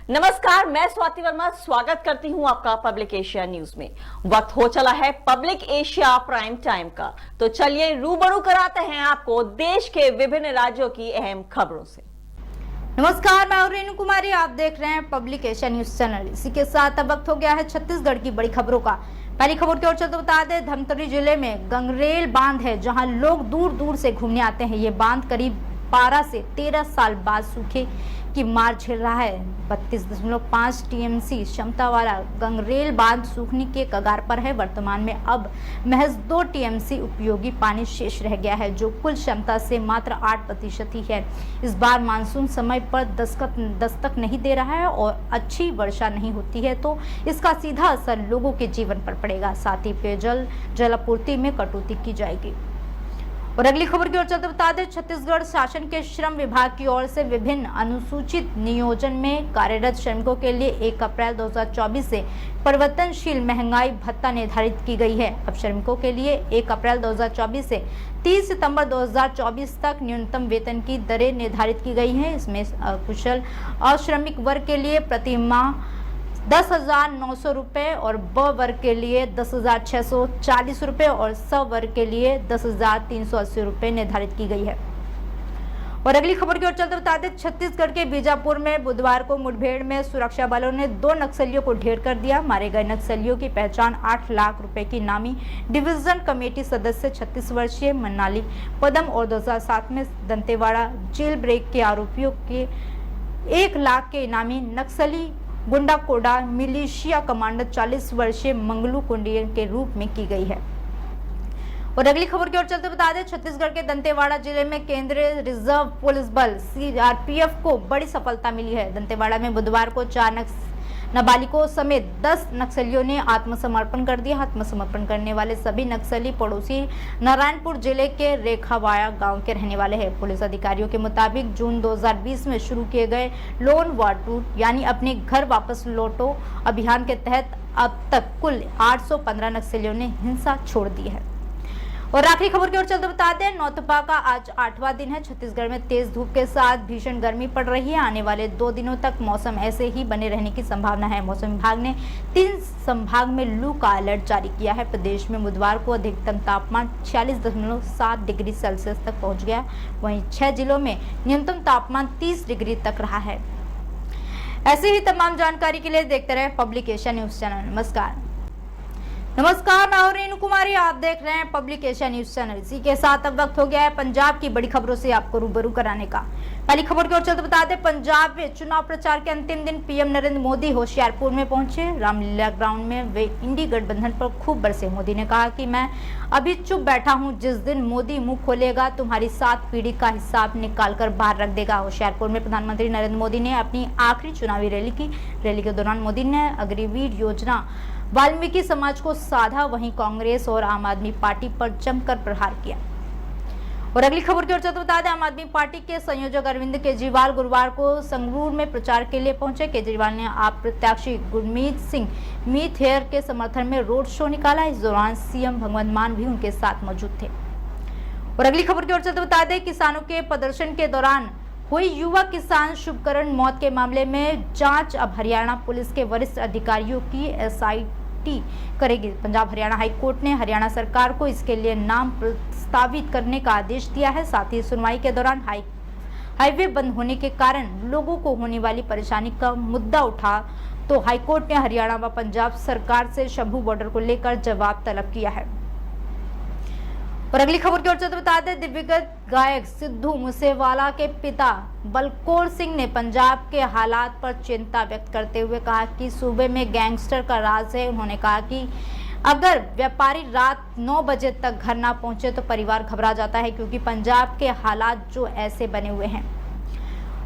नमस्कार, मैं स्वाति वर्मा स्वागत करती हूं आपका पब्लिक एशिया न्यूज में। वक्त हो चला है पब्लिक एशिया प्राइम टाइम का, तो चलिए रूबरू कराते हैं आपको देश के विभिन्न राज्यों की अहम खबरों से। नमस्कार, मैं रेणु कुमारी, आप देख रहे हैं पब्लिक एशिया न्यूज चैनल। इसी के साथ अब वक्त हो गया है छत्तीसगढ़ की बड़ी खबरों का। पहली खबर की ओर चलते बता दें, धमतरी जिले में गंगरेल बांध है, जहां लोग दूर दूर से घूमने आते हैं। ये बांध करीब 12 से 13 साल बाद सूखे की मार झेल रहा है। 32.5 टीएमसी क्षमता वाला गंगरेल बांध सूखने के कगार पर है। वर्तमान में अब महज 2 टीएमसी उपयोगी पानी शेष रह गया है, जो कुल क्षमता से मात्र 8% ही है। इस बार मानसून समय पर दस्तक नहीं दे रहा है और अच्छी वर्षा नहीं होती है, तो इसका सीधा असर लोगों के जीवन पर पड़ेगा। साथ ही पेयजल जलापूर्ति में कटौती की जाएगी। और अगली खबर की ओर चलते बता दें, छत्तीसगढ़ शासन के श्रम विभाग की ओर से विभिन्न अनुसूचित नियोजन में कार्यरत श्रमिकों के लिए 1 अप्रैल 2024 से परिवर्तनशील महंगाई भत्ता निर्धारित की गई है। अब श्रमिकों के लिए 1 अप्रैल 2024 से 30 सितंबर 2024 तक न्यूनतम वेतन की दरें निर्धारित की गई हैं। इसमें कुशल अश्रमिक वर्ग के लिए प्रति माह 10,900 रुपये और ब वर्ग के लिए 10,640 रुपये और स वर्ग के लिए 10,380 रुपये निर्धारित की गई है। और अगली खबर की ओर चलते बता दें, छत्तीसगढ़ के बीजापुर में बुधवार को मुठभेड़ में सुरक्षा बलों ने 2 नक्सलियों को ढेर कर दिया। मारे गए नक्सलियों की पहचान 8 लाख रुपए की नामी डिवीजन कमेटी सदस्य 36 वर्षीय मन्नाली पदम और 2007 में दंतेवाड़ा जेल ब्रेक के आरोपियों के 1 लाख के इनामी नक्सली गुंडा कोडा मिलिशिया कमांडर 40 वर्षीय मंगलू कुंडियन के रूप में की गई है। और अगली खबर की ओर चलते बता दें, छत्तीसगढ़ के दंतेवाड़ा जिले में केंद्रीय रिजर्व पुलिस बल सीआरपीएफ को बड़ी सफलता मिली है। दंतेवाड़ा में बुधवार को 4 नाबालिगों समेत 10 नक्सलियों ने आत्मसमर्पण कर दिया। आत्मसमर्पण करने वाले सभी नक्सली पड़ोसी नारायणपुर जिले के रेखावाड़ा गांव के रहने वाले हैं। पुलिस अधिकारियों के मुताबिक जून 2020 में शुरू किए गए लोन वाटूट यानी अपने घर वापस लौटो अभियान के तहत अब तक कुल 815 नक्सलियों ने हिंसा छोड़ दी है। और आखिरी खबर की ओर चलते बता दें, नौतपा का आज 8वां दिन है। छत्तीसगढ़ में तेज धूप के साथ भीषण गर्मी पड़ रही है। आने वाले 2 दिनों तक मौसम ऐसे ही बने रहने की संभावना है। मौसम विभाग ने 3 संभाग में लू का अलर्ट जारी किया है। प्रदेश में बुधवार को अधिकतम तापमान 46.7 डिग्री सेल्सियस तक पहुंच गया। वहीं 6 जिलों में न्यूनतम तापमान 30 डिग्री तक रहा है। ऐसे ही तमाम जानकारी के लिए देखते रहे पब्लिक एशिया न्यूज चैनल। नमस्कार, मैं रेणु कुमारी, आप देख रहे हैं पब्लिक एशिया न्यूज चैनल। इसी के साथ अब वक्त हो गया है पंजाब की बड़ी खबरों से आपको रूबरू कराने का। पहली खबर की ओर चलते बता दें, पंजाब में चुनाव प्रचार के अंतिम दिन पीएम नरेंद्र मोदी होशियारपुर में पहुंचे। रामलीला ग्राउंड में वे इंडी गठबंधन पर खूब बरसे। मोदी ने कहा कि मैं अभी चुप बैठा हूं, जिस दिन मोदी मुंह खोलेगा तुम्हारी 7 पीढ़ी का हिसाब निकाल कर बाहर रख देगा। होशियारपुर में प्रधानमंत्री नरेंद्र मोदी ने अपनी आखिरी चुनावी रैली की। रैली के दौरान मोदी ने अग्निवीर योजना वाल्मीकि समाज को साधा, वहीं कांग्रेस और आम आदमी पार्टी पर जमकर प्रहार किया। और अगली खबर की ओर चलते बता दें, आम आदमी पार्टी के संयोजक अरविंद केजरीवाल गुरुवार को संगरूर में प्रचार के लिए पहुंचे। केजरीवाल ने आप प्रत्याशी गुरमीत सिंह मीत हेयर के समर्थन में रोड शो निकाला। इस दौरान सीएम भगवंत मान भी उनके साथ मौजूद थे। और अगली खबर की ओर चलते बता दें, किसानों के प्रदर्शन के दौरान हुई युवा किसान शुभकरण मौत के मामले में जांच अब हरियाणा पुलिस के वरिष्ठ अधिकारियों की एसआईटी करेगी। पंजाब हरियाणा हाई कोर्ट ने हरियाणा सरकार को इसके लिए नाम प्रस्तावित करने का आदेश दिया है। साथ ही सुनवाई के दौरान हाईवे बंद होने के कारण लोगों को होने वाली परेशानी का मुद्दा उठा तो हाईकोर्ट ने हरियाणा व पंजाब सरकार से शंभू बॉर्डर को लेकर जवाब तलब किया है। और अगली खबर की ओर चलते बता दें, दिवंगत गायक सिद्धू मूसेवाला के पिता बलकौर सिंह ने पंजाब के हालात पर चिंता व्यक्त करते हुए कहा कि सूबे में गैंगस्टर का राज है। उन्होंने कहा कि अगर व्यापारी रात 9 बजे तक घर ना पहुंचे तो परिवार घबरा जाता है, क्योंकि पंजाब के हालात जो ऐसे बने हुए हैं।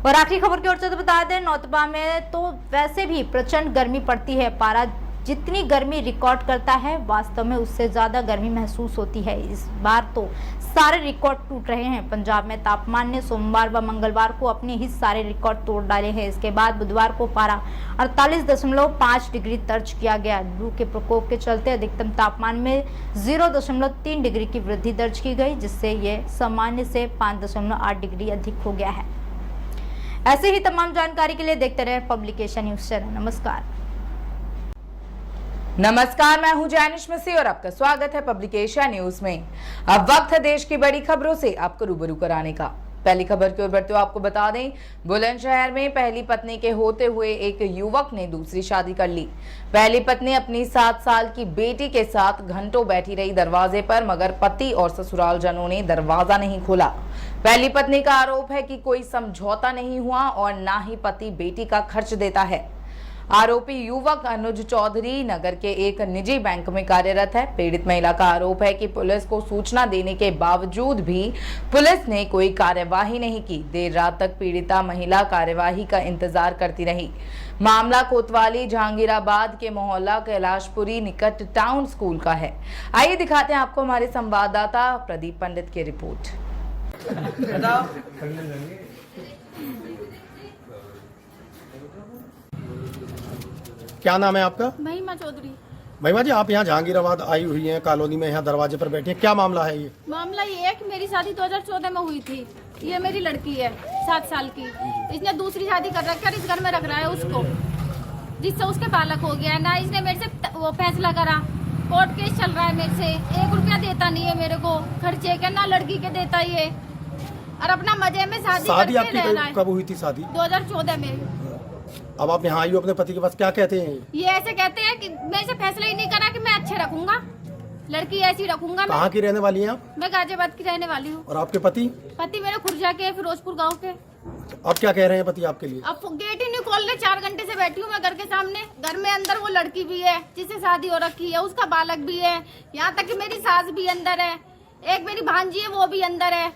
और आखिरी खबर की ओर चलते बता दें, नौतपा में तो वैसे भी प्रचंड गर्मी पड़ती है। पारा जितनी गर्मी रिकॉर्ड करता है, वास्तव में उससे ज्यादा गर्मी महसूस होती है। इस बार तो सारे रिकॉर्ड टूट रहे हैं। पंजाब में तापमान ने सोमवार व मंगलवार को अपने ही सारे रिकॉर्ड तोड़ डाले हैं। इसके बाद बुधवार को पारा 48.5 डिग्री दर्ज किया गया। लू के प्रकोप के चलते अधिकतम तापमान में 0.3 डिग्री की वृद्धि दर्ज की गई, जिससे ये सामान्य से 5.8 डिग्री अधिक हो गया है। ऐसे ही तमाम जानकारी के लिए देखते रहे पब्लिकेशन न्यूज चैनल। नमस्कार, मैं हूं जैनिश मसीह और आपका स्वागत है पब्लिकेशन न्यूज में। अब वक्त है देश की बड़ी खबरों से आपको रूबरू कराने का। पहली खबर की ओर बढ़ते हुए आपको बता दें, बुलंदशहर में पहली पत्नी के होते हुए एक युवक ने दूसरी शादी कर ली। पहली पत्नी अपनी 7 साल की बेटी के साथ घंटों बैठी रही दरवाजे पर, मगर पति और ससुराल जनों ने दरवाजा नहीं खोला। पहली पत्नी का आरोप है कि कोई समझौता नहीं हुआ और ना ही पति बेटी का खर्च देता है। आरोपी युवक अनुज चौधरी नगर के एक निजी बैंक में कार्यरत है। पीड़ित महिला का आरोप है कि पुलिस को सूचना देने के बावजूद भी पुलिस ने कोई कार्यवाही नहीं की। देर रात तक पीड़िता महिला कार्यवाही का इंतजार करती रही। मामला कोतवाली जहांगीराबाद के मोहल्ला कैलाशपुरी निकट टाउन स्कूल का है। आइए दिखाते हैं आपको हमारे संवाददाता प्रदीप पंडित की रिपोर्ट। क्या नाम है आपका? महिमा चौधरी। महिमा जी, आप यहाँ जहांगीराबाद आई हुई हैं, कॉलोनी में यहाँ दरवाजे पर बैठी हैं, क्या मामला है ये? मामला ये है कि मेरी शादी 2014 में हुई थी। ये मेरी लड़की है 7 साल की। इसने दूसरी शादी कर रखी है, इस घर में रख रहा है उसको, जिससे उसके बालक हो गया है। ना इसने मेरे से वो फैसला करा, कोर्ट केस चल रहा है मेरे से। 1 रुपया देता नहीं है मेरे को खर्चे के, ना लड़की के देता ये, और अपना मजे में शादी आपकी कब हुई थी शादी? 2014 में। अब आप यहाँ आई हो अपने पति के पास, क्या कहते हैं ये ऐसे कहते हैं कि मेरे से फैसला ही नहीं करा कि मैं अच्छे रखूंगा, लड़की ऐसी रखूंगा। कहाँ की रहने वाली हैं आप? मैं गाजियाबाद की रहने वाली हूँ। और आपके पति? पति मेरे खुर्जा के, फिरोजपुर गाँव के। अब क्या कह रहे हैं पति आपके लिए? अब गेट ही नहीं खोल रहे। 4 घंटे से बैठी हूँ मैं घर के सामने। घर में अंदर वो लड़की भी है जिससे शादी हो रखी है, उसका बालक भी है, यहाँ तक कि मेरी सास भी अंदर है, एक मेरी भांजी है वो भी अंदर है,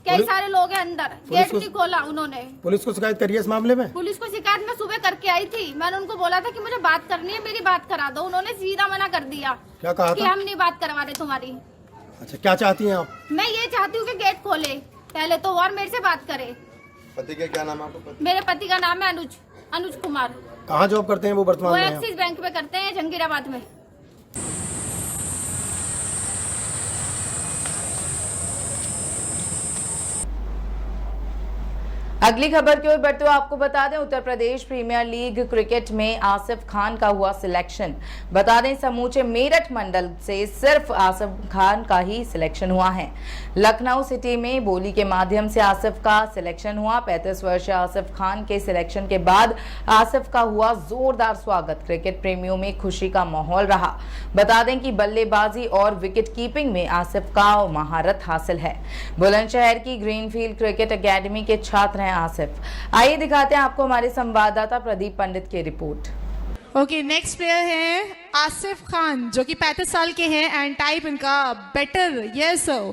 कई सारे लोग हैं अंदर। गेट नहीं खोला उन्होंने। पुलिस को शिकायत करी है इस मामले में? पुलिस को शिकायत मैं सुबह करके आई थी। मैंने उनको बोला था कि मुझे बात करनी है, मेरी बात करा दो। उन्होंने सीधा मना कर दिया। क्या कहा कि था? हम नहीं बात करवा रहे तुम्हारी। अच्छा, क्या चाहती हैं आप? मैं ये चाहती हूँ कि गेट खोले पहले तो, और मेरे से बात करे। पति का क्या नाम है आपका? मेरे पति का नाम है अनुज कुमार। कहाँ जॉब करते हैं वो वर्तमान वो में? एक्सिस बैंक में करते हैं, जहांगीराबाद में। अगली खबर की ओर बढ़ते हुए आपको बता दें, Uttar Pradesh premiere league cricket में आसिफ खान का हुआ सिलेक्शन। बता दें, समूचे मेरठ मंडल से सिर्फ आसिफ खान का ही सिलेक्शन हुआ है। लखनऊ सिटी में बोली के माध्यम से आसिफ का सिलेक्शन हुआ। 35 वर्षीय आसिफ खान के सिलेक्शन के बाद आसिफ का हुआ जोरदार स्वागत। क्रिकेट प्रेमियों में खुशी का माहौल रहा। बता दें कि बल्लेबाजी और विकेट कीपिंग में आसिफ का महारत हासिल है। बुलंदशहर की ग्रीनफील्ड क्रिकेट एकेडमी के छात्र आसिफ। आइए दिखाते हैं आपको हमारे संवाददाता प्रदीप पंडित की रिपोर्ट। ओके, नेक्स्ट प्लेयर है आसिफ खान, जो कि 35 साल के हैं एंड टाइप इनका बेटर। यस सर,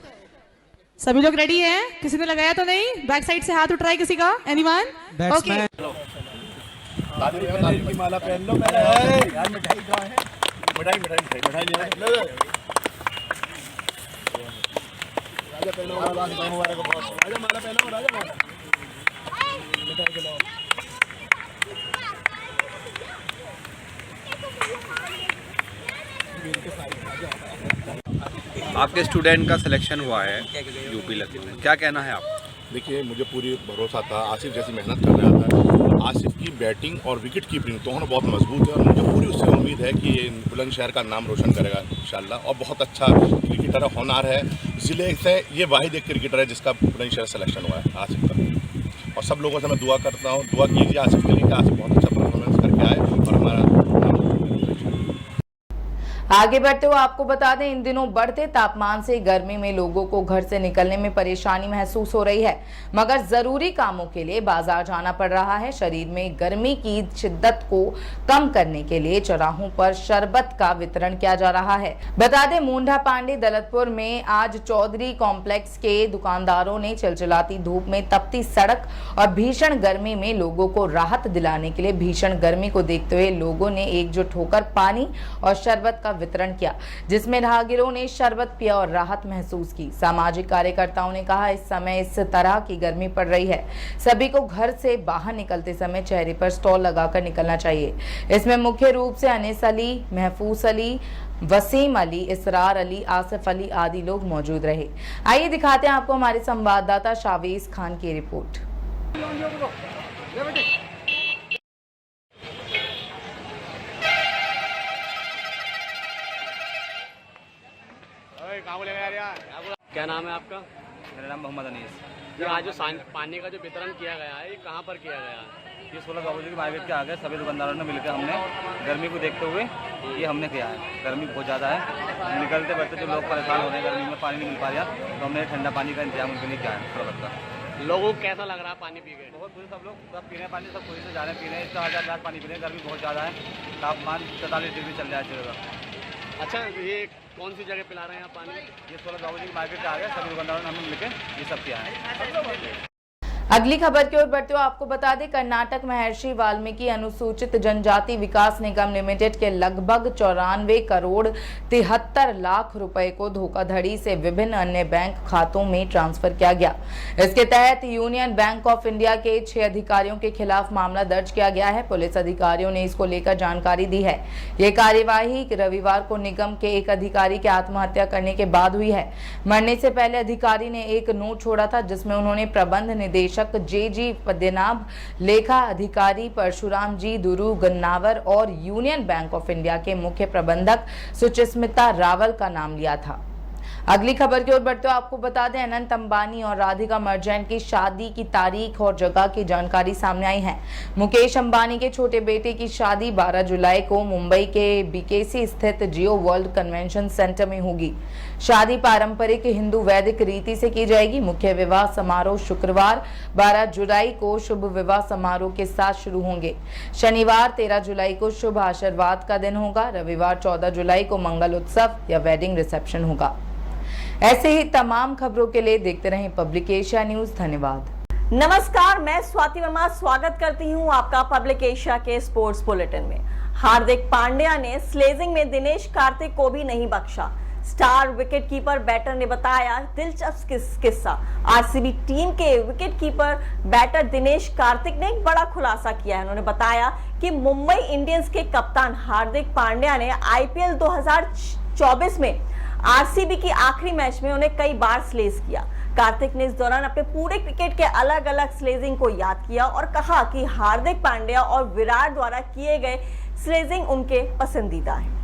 सभी लोग रेडी हैं? किसी ने लगाया तो नहीं? बैक साइड से हाथ उठ रहा है किसी का? एनीवन? ओके, माला पहन लो। आपके स्टूडेंट का सिलेक्शन हुआ है यूपी लखनऊ में, क्या कहना है आप? देखिए, मुझे पूरी भरोसा था। आसिफ जैसी मेहनत कर रहा था। आसिफ की बैटिंग और विकेट कीपिंग दोनों बहुत मजबूत है और मुझे पूरी उससे उम्मीद है कि ये बुलंदशहर का नाम रोशन करेगा इंशाल्लाह। और बहुत अच्छा क्रिकेटर है, होनहार है। ज़िले से ये वाहिद एक क्रिकेटर है जिसका बुलंदशहर सिलेक्शन हुआ है आसिफ का। और सब लोगों से मैं दुआ करता हूँ, दुआ कीजिए आसिफ के लिए कि आसिफ बहुत अच्छा परफॉर्मेंस करके आए और हमारा। आगे बढ़ते हुए आपको बता दें, इन दिनों बढ़ते तापमान से गर्मी में लोगों को घर से निकलने में परेशानी महसूस हो रही है, मगर जरूरी कामों के लिए बाजार जाना पड़ रहा है। शरीर में गर्मी की शिद्दत को कम करने के लिए चौराहों पर शरबत का वितरण किया जा रहा है। बता दें, मुंडा पांडे दौलतपुर में आज चौधरी कॉम्प्लेक्स के दुकानदारों ने चिलचिलाती धूप में, तपती सड़क और भीषण गर्मी में लोगों को राहत दिलाने के लिए भीषण गर्मी को देखते हुए लोगों ने एकजुट होकर पानी और शरबत का वितरण किया, जिसमें राहगीरों ने शरबत पिया और राहत महसूस की। सामाजिक कार्यकर्ताओं ने कहा, इस समय इस तरह की गर्मी पड़ रही है, सभी को घर से बाहर निकलते समय चेहरे पर स्टॉल लगाकर निकलना चाहिए। इसमें मुख्य रूप से अनीस अली, महफूज अली, वसीम अली, इसरार अली, आसिफ अली आदि लोग मौजूद रहे। आइए दिखाते हैं आपको हमारे संवाददाता शावीज खान की रिपोर्ट। क्या नाम है आपका? मेरा नाम मोहम्मद अनीस। ये आज जो पानी का जो वितरण किया गया है, ये कहाँ पर किया गया है? ये 16 बाबूजी की मार्केट के आगे सभी दुकानदारों ने मिलकर हमने गर्मी को देखते हुए ये हमने किया है। गर्मी बहुत ज़्यादा है, निकलते बैठते जो लोग परेशान हो रहे हैं, गर्मी में पानी नहीं मिल पा रहा, तो हमने ठंडा पानी का इंतजाम उनके लिए किया है थोड़ा बहुत। लोगों को कैसा लग रहा है पानी पी के? बहुत खुश, सब लोग सब पी रहे हैं पानी, सब खुशी से जा रहे हैं पीने। 4,000 ग्लास पानी पी रहे हैं, गर्मी बहुत ज़्यादा है, तापमान 44 डिग्री चल रहा है जगह। अच्छा, ये कौन सी जगह पिला रहे हैं आप पानी? ये 16 बाबूजी की मार्केट के आगे सभी दुकानदारों ने हमने मिलकर ये सब किया है। अगली खबर की ओर बढ़ते हुए आपको बता दें, कर्नाटक महर्षि वाल्मीकि अनुसूचित जनजाति विकास निगम लिमिटेड के लगभग 94 करोड़ 73 लाख रुपए को धोखाधड़ी से विभिन्न अन्य बैंक खातों में ट्रांसफर किया गया। इसके तहत यूनियन बैंक ऑफ इंडिया के 6 अधिकारियों के खिलाफ मामला दर्ज किया गया है। पुलिस अधिकारियों ने इसको लेकर जानकारी दी है। ये कार्यवाही रविवार को निगम के एक अधिकारी के आत्महत्या करने के बाद हुई है। मरने से पहले अधिकारी ने एक नोट छोड़ा था, जिसमें उन्होंने प्रबंध निदेशक जे.जी. पद्मनाभ, लेखा अधिकारी परशुराम जी दुरु गन्नावर और यूनियन बैंक ऑफ इंडिया के मुख्य प्रबंधक सुचिस्मिता रावल का नाम लिया था। अगली खबर की ओर बढ़ते हुए आपको बता दें, अनंत अंबानी और राधिका मर्चेंट की शादी की तारीख और जगह की जानकारी सामने आई है। मुकेश अंबानी के छोटे बेटे की शादी 12 जुलाई को मुंबई के बीकेसी स्थित जियो वर्ल्ड कन्वेंशन सेंटर में होगी। शादी पारंपरिक हिंदू वैदिक रीति से की जाएगी। मुख्य विवाह समारोह शुक्रवार 12 जुलाई को शुभ विवाह समारोह के साथ शुरू होंगे। शनिवार 13 जुलाई को शुभ आशीर्वाद का दिन होगा। रविवार 14 जुलाई को मंगल उत्सव या वेडिंग रिसेप्शन होगा। ऐसे ही तमाम खबरों के लिए देखते रहें पब्लिक एशिया न्यूज। धन्यवाद। नमस्कार, मैं स्वाति वर्मा स्वागत करती हूं आपका पब्लिक एशिया के स्पोर्ट्स बुलेटिन में। हार्दिक पांड्या ने स्लेजिंग में दिनेश कार्तिक को भी नहीं बख्शा। स्टार विकेटकीपर बैटर ने बताया दिलचस्प किस्सा। आरसीबी टीम के विकेटकीपर बैटर दिनेश कार्तिक ने एक बड़ा खुलासा किया है। उन्होंने बताया कि मुंबई इंडियंस के कप्तान हार्दिक पांड्या ने आईपीएल 2024 में आरसीबी की आखिरी मैच में उन्हें कई बार स्लेज किया। कार्तिक ने इस दौरान अपने पूरे क्रिकेट के अलग अलग स्लेजिंग को याद किया और कहा कि हार्दिक पांड्या और विराट द्वारा किए गए स्लेजिंग उनके पसंदीदा है।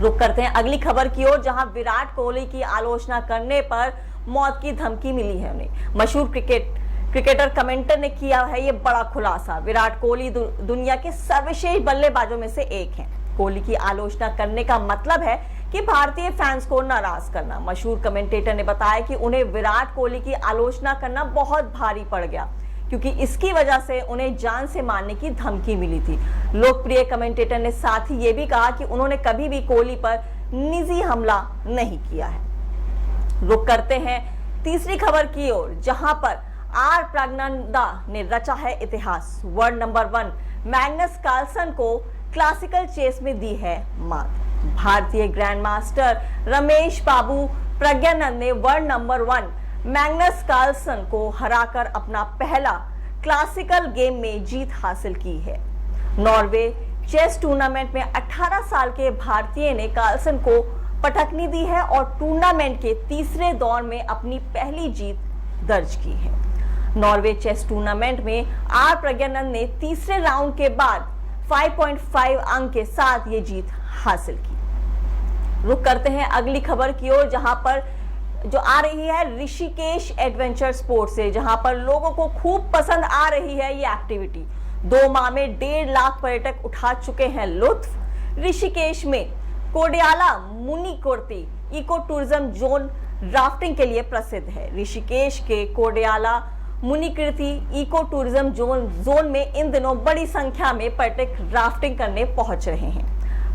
रुक करते हैं अगली खबर की ओर, जहां विराट कोहली की आलोचना करने पर मौत की धमकी मिली है उन्हें। मशहूर क्रिकेटर कमेंटर ने किया है ये बड़ा खुलासा। विराट कोहली दुनिया के सर्वश्रेष्ठ बल्लेबाजों में से एक हैं। कोहली की आलोचना करने का मतलब है कि भारतीय फैंस को नाराज करना। मशहूर कमेंटेटर ने बताया कि उन्हें विराट कोहली की आलोचना करना बहुत भारी पड़ गया, क्योंकि इसकी वजह से उन्हें जान से मारने की धमकी मिली थी। लोकप्रिय कमेंटेटर ने साथ ही ये भी कहा कि उन्होंने कभी भी कोहली पर निजी हमला नहीं किया है। रुक करते हैं तीसरी खबर की ओर, जहां पर आर प्रज्ञानंदा ने रचा है इतिहास। वर्ल्ड नंबर 1 मैग्नस कार्लसन को क्लासिकल चेस में दी है मात। भारतीय ग्रैंड मास्टर रमेश बाबू प्रज्ञानंद ने वर्ल्ड नंबर 1 मैग्नस कार्लसन को हराकर अपना पहला क्लासिकल गेम में जीत हासिल की है। नॉर्वे चेस टूर्नामेंट में 18 साल के भारतीय ने कार्लसन को पटखनी दी है और टूर्नामेंट के तीसरे दौर में अपनी पहली जीत दर्ज की है। नॉर्वे चेस टूर्नामेंट में आर प्रज्ञानंद ने तीसरे राउंड के बाद 5.5 अंक के साथ ये जीत हासिल की। रुक करते हैं अगली खबर की ओर, जहां पर जो आ रही है ऋषिकेश एडवेंचर स्पोर्ट्स से, जहां पर लोगों को खूब पसंद आ रही है ये एक्टिविटी। 2 माह में 1.5 लाख पर्यटक उठा चुके हैं लुत्फ। ऋषिकेश में Kodiala मुनिकोर्ती eco tourism zone rafting के लिए प्रसिद्ध है। ऋषिकेश के कोडियाला मुनिकृति इको टूरिज्म जोन में इन दिनों बड़ी संख्या में पर्यटक राफ्टिंग करने पहुंच रहे हैं।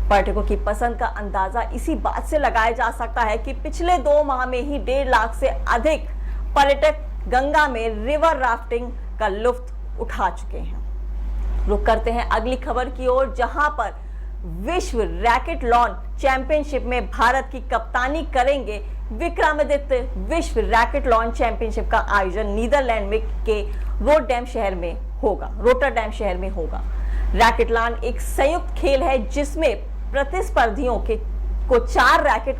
पर्यटकों की पसंद का अंदाजा इसी बात से लगाया जा सकता है कि पिछले 2 माह में ही 1.5 लाख से अधिक पर्यटक गंगा में रिवर राफ्टिंग का लुत्फ उठा चुके हैं। रुक करते हैं अगली खबर की ओर, जहां पर विश्व रैकेट लॉन चैंपियनशिप में भारत की कप्तानी करेंगे विक्रमादित्य। विश्व रैकेट लॉन चैंपियनशिप का आयोजन नीदरलैंड में के रोटरडैम शहर में होगा। रैकेट लॉन एक संयुक्त खेल है जिसमें प्रतिस्पर्धियों को 4 रैकेट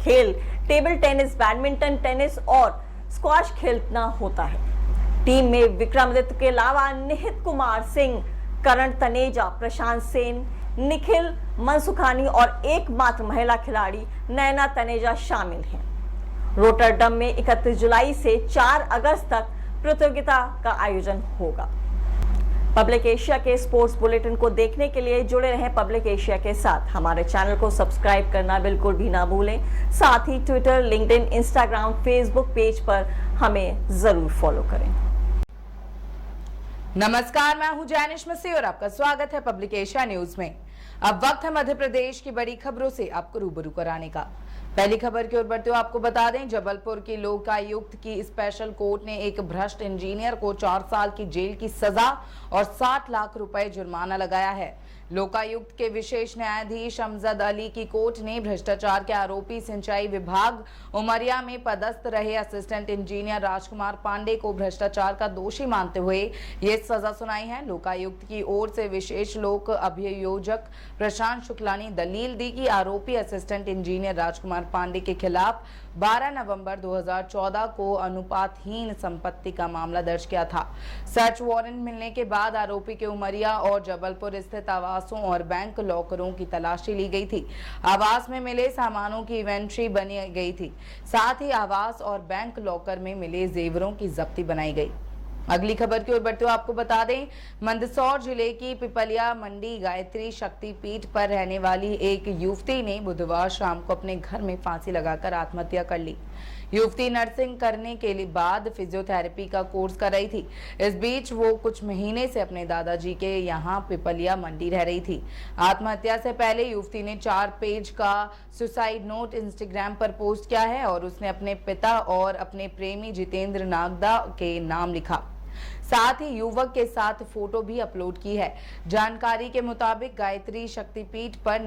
खेल टेबल टेनिस, बैडमिंटन, टेनिस और स्क्वॉश खेलना होता है। टीम में विक्रमादित्य के अलावा निहित कुमार सिंह, करण तनेजा, प्रशांत सेन, निखिल मनसुखानी और एकमात्र महिला खिलाड़ी नैना तनेजा शामिल हैं। रोटरडम में 31 जुलाई से 4 अगस्त तक प्रतियोगिता का आयोजन होगा। पब्लिक एशिया के स्पोर्ट्स बुलेटिन को देखने के लिए जुड़े रहें पब्लिक एशिया के साथ। हमारे चैनल को सब्सक्राइब करना बिल्कुल भी ना भूलें। साथ ही Twitter, LinkedIn, Instagram, Facebook page पर हमें जरूर फॉलो करें। नमस्कार, मैं हूं जैनिश मसीह और आपका स्वागत है पब्लिक एशिया न्यूज में। अब वक्त है मध्य प्रदेश की बड़ी खबरों से आपको रूबरू कराने का। पहली खबर की ओर बढ़ते हुए आपको बता दें, जबलपुर की लोकायुक्त की स्पेशल कोर्ट ने एक भ्रष्ट इंजीनियर को 4 साल की जेल की सजा और 60 लाख रुपए जुर्माना लगाया है। लोकायुक्त के विशेष न्यायाधीश अमजद अली की कोर्ट ने भ्रष्टाचार के आरोपी सिंचाई विभाग उमरिया में पदस्थ रहे असिस्टेंट इंजीनियर राजकुमार पांडे को भ्रष्टाचार का दोषी मानते हुए ये सजा सुनाई है। लोकायुक्त की ओर से विशेष लोक अभियोजक प्रशांत शुक्ला ने दलील दी कि आरोपी असिस्टेंट इंजीनियर राजकुमार पांडे के खिलाफ 12 नवंबर 2014 को अनुपातहीन संपत्ति का मामला दर्ज किया था। सर्च वारंट मिलने के बाद आरोपी के उमरिया और जबलपुर स्थित आवासों और बैंक लॉकरों की तलाशी ली गई थी। आवास में मिले सामानों की इन्वेंट्री बनी गई थी। साथ ही आवास और बैंक लॉकर में मिले जेवरों की जब्ती बनाई गई। अगली खबर की ओर बढ़ते हुए आपको बता दें, मंदसौर जिले की पिपलिया मंडी गायत्री शक्तिपीठ पर रहने वाली एक युवती ने बुधवार शाम को अपने घर में फांसी लगाकर आत्महत्या कर ली। युवती नर्सिंग करने के बाद फिजियोथेरेपी का कोर्स कर रही थी। इस बीच वो कुछ महीने से अपने दादाजी के यहाँ पिपलिया मंडी रह रही थी। आत्महत्या से पहले युवती ने 4 पेज का सुसाइड नोट इंस्टाग्राम पर पोस्ट किया है और उसने अपने पिता और अपने प्रेमी जितेंद्र नागदा के नाम लिखा। साथ ही युवक के साथ फोटो भी अपलोड की है। जानकारी के मुताबिक गायत्री शक्तिपीठ पर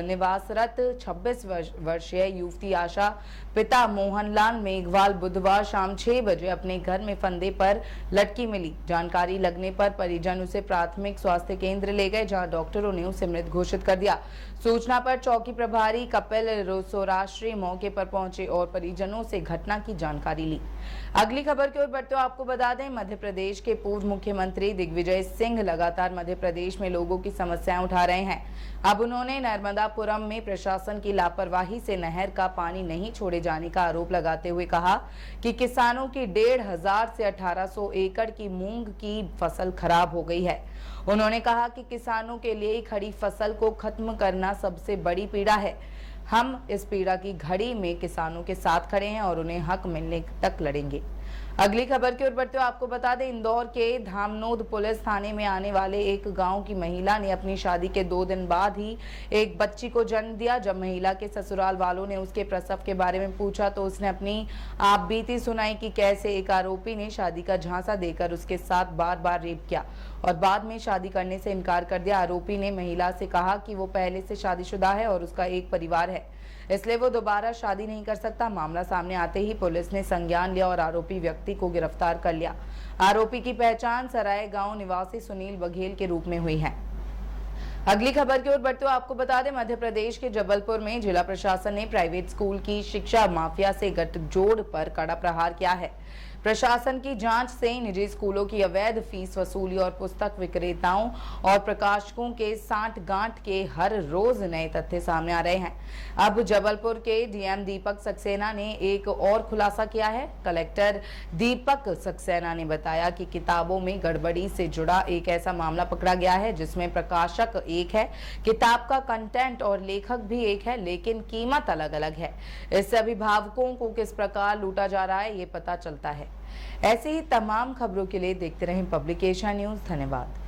निवासरत 26 वर्षीय युवती आशा पिता मोहनलाल मेघवाल बुधवार शाम 6 बजे अपने घर में फंदे पर लटकी मिली। जानकारी लगने पर परिजन उसे प्राथमिक स्वास्थ्य केंद्र ले गए, जहां डॉक्टरों ने उसे मृत घोषित कर दिया। सूचना पर चौकी प्रभारी कपिल रोसोराश्री मौके पर पहुंचे और परिजनों से घटना की जानकारी ली। अगली खबर की ओर बढ़ते हुए आपको बता दें, मध्य प्रदेश के पूर्व मुख्यमंत्री दिग्विजय सिंह लगातार मध्य प्रदेश में लोगों की समस्याएं उठा रहे हैं। अब उन्होंने नर्मदापुरम में प्रशासन की लापरवाही से नहर का पानी नहीं छोड़े जाने का आरोप लगाते हुए कहा कि किसानों की 1500 से 1800 एकड़ की मूंग की फसल खराब हो गई है। उन्होंने कहा कि किसानों के लिए खड़ी फसल को खत्म करना सबसे बड़ी पीड़ा है। हम इस पीड़ा की घड़ी में किसानों के साथ खड़े हैं और उन्हें हक मिलने तक लड़ेंगे। अगली खबर की ओर बढ़ते हुए आपको बता दें, इंदौर के धामनोद पुलिस थाने में आने वाले एक गांव की महिला ने अपनी शादी के 2 दिन बाद ही एक बच्ची को जन्म दिया। जब महिला के ससुराल वालों ने उसके प्रसव के बारे में पूछा तो उसने अपनी आपबीती सुनाई कि कैसे एक आरोपी ने शादी का झांसा देकर उसके साथ बार-बार रेप किया और बाद में शादी करने से इनकार कर दिया। आरोपी ने महिला से कहा कि वो पहले से शादीशुदा है और उसका एक परिवार है, इसलिए वो दोबारा शादी नहीं कर सकता। मामला सामने आते ही पुलिस ने संज्ञान लिया और आरोपी व्यक्ति को गिरफ्तार कर लिया। आरोपी की पहचान सराय गांव निवासी सुनील बघेल के रूप में हुई है। अगली खबर की ओर बढ़ते हुए आपको बता दें, मध्य प्रदेश के जबलपुर में जिला प्रशासन ने प्राइवेट स्कूल की शिक्षा माफिया से गठजोड़ पर कड़ा प्रहार किया है। प्रशासन की जांच से निजी स्कूलों की अवैध फीस वसूली और पुस्तक विक्रेताओं और प्रकाशकों के सांठ-गांठ के हर रोज नए तथ्य सामने आ रहे हैं। अब जबलपुर के डीएम दीपक सक्सेना ने एक और खुलासा किया है। कलेक्टर दीपक सक्सेना ने बताया कि किताबों में गड़बड़ी से जुड़ा एक ऐसा मामला पकड़ा गया है जिसमें प्रकाशक एक है, किताब का कंटेंट और लेखक भी एक है, लेकिन कीमत अलग अलग है। इससे अभिभावकों को किस प्रकार लूटा जा रहा है ये पता चलता है। ऐसे ही तमाम खबरों के लिए देखते रहें पब्लिक एशिया न्यूज। धन्यवाद।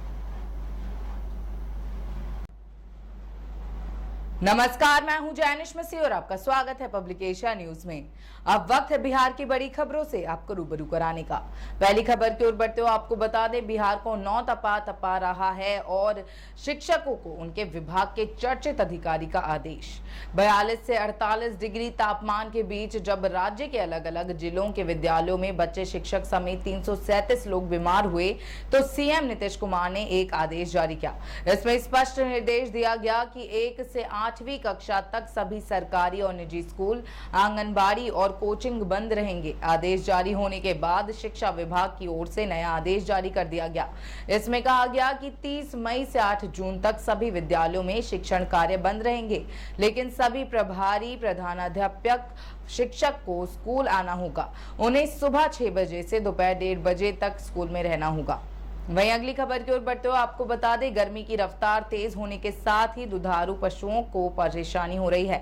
नमस्कार, मैं हूं जैनिश मसीह और आपका स्वागत है पब्लिक एशिया न्यूज में। अब वक्त है बिहार की बड़ी खबरों से आपको रूबरू कराने का। पहली खबर की ओर बढ़ते हुए आपको बता दें, बिहार को 9 तपा रहा है और शिक्षकों को उनके विभाग के चर्चित अधिकारी का आदेश। 42 से 48 डिग्री तापमान के बीच जब राज्य के अलग अलग जिलों के विद्यालयों में बच्चे, शिक्षक समेत 337 लोग बीमार हुए तो सीएम नीतीश कुमार ने एक आदेश जारी किया। इसमें स्पष्ट निर्देश दिया गया कि 1 से 8वीं कक्षा तक सभी सरकारी और निजी स्कूल, आंगनबाड़ी और कोचिंग बंद रहेंगे। आदेश जारी होने के बाद शिक्षा विभाग की ओर से नया आदेश जारी कर दिया गया। इसमें कहा गया कि 30 मई से 8 जून तक सभी विद्यालयों में शिक्षण कार्य बंद रहेंगे, लेकिन सभी प्रभारी प्रधानाध्यापक शिक्षक को स्कूल आना होगा। उन्हें सुबह 6 बजे से दोपहर 1:30 बजे तक स्कूल में रहना होगा। वहीं अगली खबर की ओर बढ़ते हुए आपको बता दें, गर्मी की रफ्तार तेज होने के साथ ही दुधारू पशुओं को परेशानी हो रही है।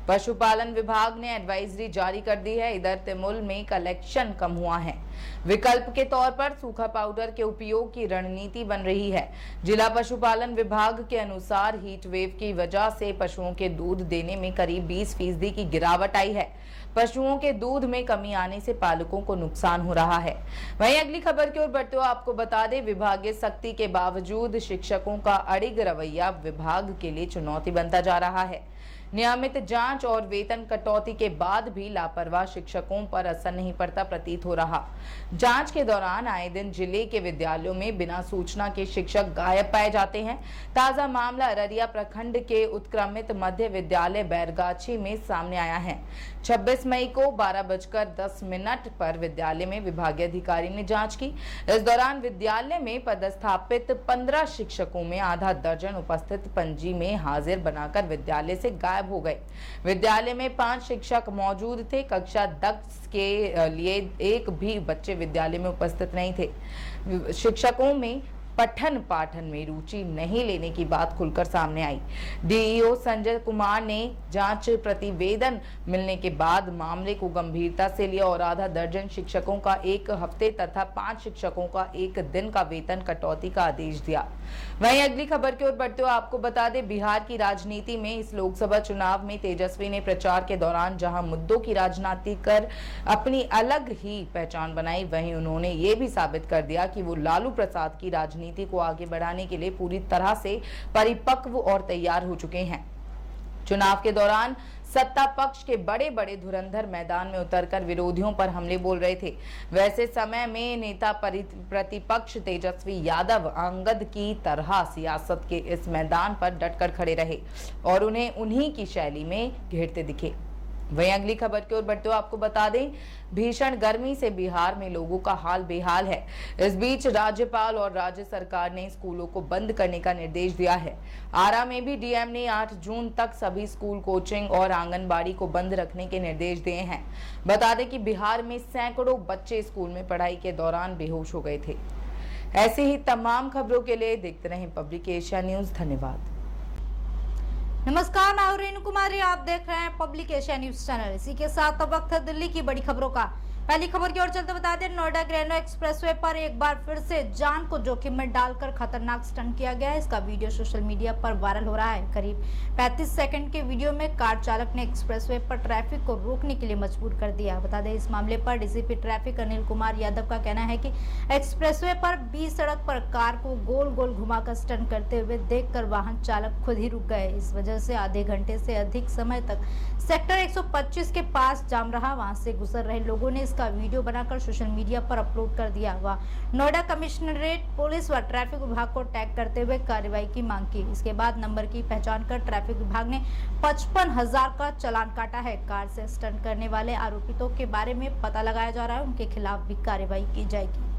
पशुपालन विभाग ने एडवाइजरी जारी कर दी है। इधर तिमुल में कलेक्शन कम हुआ है। विकल्प के तौर पर सूखा पाउडर के उपयोग की रणनीति बन रही है। जिला पशुपालन विभाग के अनुसार हीट वेव की वजह से पशुओं के दूध देने में करीब 20% की गिरावट आई है। पशुओं के दूध में कमी आने से पालकों को नुकसान हो रहा है। वहीं अगली खबर की ओर बढ़ते हुए आपको बता दें, विभागीय सख्ती के बावजूद शिक्षकों का अड़िग रवैया विभाग के लिए चुनौती बनता जा रहा है। नियमित जांच और वेतन कटौती के बाद भी लापरवाह शिक्षकों पर असर नहीं पड़ता प्रतीत हो रहा। जांच के दौरान आए दिन जिले के विद्यालयों में बिना सूचना के शिक्षक गायब पाए जाते हैं। ताजा मामला अररिया प्रखंड के उत्क्रमित मध्य विद्यालय बैरगाछी में सामने आया है। 26 मई को 12:10 पर विद्यालय में विभागीय अधिकारी ने जांच की। इस दौरान विद्यालय में पदस्थापित 15 शिक्षकों में आधा दर्जन उपस्थित पंजी में हाजिर बनाकर विद्यालय से गायब हो गए। विद्यालय में 5 शिक्षक मौजूद थे। कक्षा 10 के लिए एक भी बच्चे विद्यालय में उपस्थित नहीं थे। शिक्षकों में पठन पाठन में रुचि नहीं लेने की बात खुलकर सामने आई। डीईओ संजय कुमार ने जांच प्रतिवेदन मिलने के बाद मामले को गंभीरता से लिया और आधा दर्जन शिक्षकों का 1 हफ्ते तथा 5 शिक्षकों का 1 दिन का वेतन कटौती का आदेश दिया। वहीं अगली खबर की ओर बढ़ते हुए आपको बता दें, बिहार की राजनीति में इस लोकसभा चुनाव में तेजस्वी ने प्रचार के दौरान जहां मुद्दों की राजनीति कर अपनी अलग ही पहचान बनाई, वहीं उन्होंने ये भी साबित कर दिया कि वो लालू प्रसाद की राजनीति को आगे बढ़ाने के लिए पूरी तरह से परिपक्व और तैयार हो चुके हैं। चुनाव के दौरान सत्ता पक्ष के बड़े बड़े धुरंधर मैदान में उतरकर विरोधियों पर हमले बोल रहे थे। वैसे समय में नेता प्रतिपक्ष तेजस्वी यादव अंगद की तरह सियासत के इस मैदान पर डटकर खड़े रहे और उन्हें उन्हीं की शैली में घेरते दिखे। वहीं अगली खबर की ओर बढ़ते हुए आपको बता दें, भीषण गर्मी से बिहार में लोगों का हाल बेहाल है। इस बीच राज्यपाल और राज्य सरकार ने स्कूलों को बंद करने का निर्देश दिया है। आरा में भी डीएम ने 8 जून तक सभी स्कूल, कोचिंग और आंगनबाड़ी को बंद रखने के निर्देश दिए हैं। बता दें कि बिहार में सैकड़ों बच्चे स्कूल में पढ़ाई के दौरान बेहोश हो गए थे। ऐसी ही तमाम खबरों के लिए देखते रहें पब्लिक एशिया न्यूज। धन्यवाद। नमस्कार, मैं हूं रेणु कुमारी, आप देख रहे हैं पब्लिक एशिया न्यूज चैनल। इसी के साथ अब वक्त है दिल्ली की बड़ी खबरों का। पहली खबर की ओर चलते बता दें, नोएडा ग्रेनो एक्सप्रेसवे पर एक बार फिर से जान को जोखिम में डालकर खतरनाक स्टंट किया गया है। इसका वीडियो सोशल मीडिया पर वायरल हो रहा है। करीब 35 सेकंड के वीडियो में कार चालक ने एक्सप्रेसवे पर ट्रैफिक को रोकने के लिए मजबूर कर दिया। बता दें, इस मामले पर डीसीपी ट्रैफिक अनिल कुमार यादव का कहना है कि एक्सप्रेसवे पर बीच सड़क पर कार को गोल गोल घुमाकर स्टंट करते हुए देखकर वाहन चालक खुद ही रुक गए। इस वजह से आधे घंटे से अधिक समय तक सेक्टर 125 के पास जाम रहा। वहां से गुजर रहे लोगों ने इसका वीडियो बनाकर सोशल मीडिया पर अपलोड कर दिया। वह नोएडा कमिश्नरेट पुलिस व ट्रैफिक विभाग को टैग करते हुए कार्रवाई की मांग की। इसके बाद नंबर की पहचान कर ट्रैफिक विभाग ने 55,000 का चालान काटा है। कार से स्टंट करने वाले आरोपितों के बारे में पता लगाया जा रहा है, उनके खिलाफ भी कार्रवाई की जाएगी।